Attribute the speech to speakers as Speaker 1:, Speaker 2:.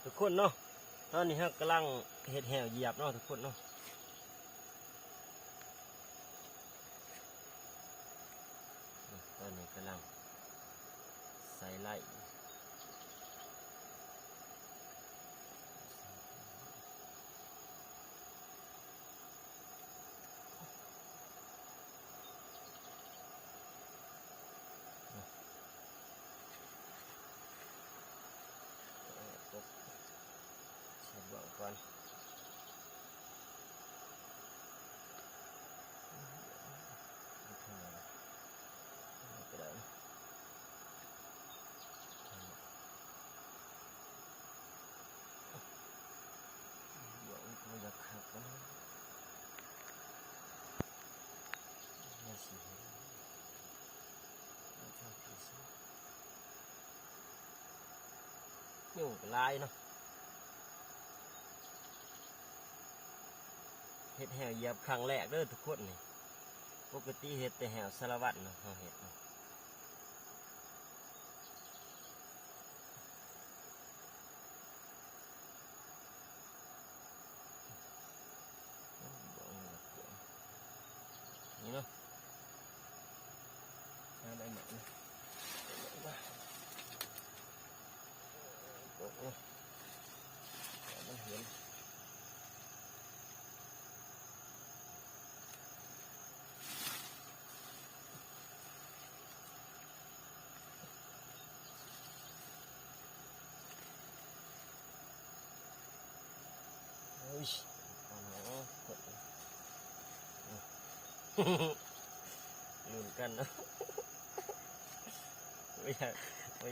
Speaker 1: ทุกคนเนาะตอนนี้ฮะกำลังเห็ดแหวเหยียบเนาะทุกคนเนาะตอนนี้กำลังใส่ไล่ใส่บ่วงก่อนก็ได้นะบ่วงมันจะขับกันน่าสิเห็นน่าชอบที่สุดยุ่งกับลายเนาะเห็ดแหวเหยียบครั้งแรกเด้อทุกคนนี่ปกติเห็ดแต่แหวสารวัตรเนาะเราเห็ดเนาะนี่เนาะได้หมดนะโอ้โหมันเห็นโอ้ยลุ้นกันเนาะไม่อยาก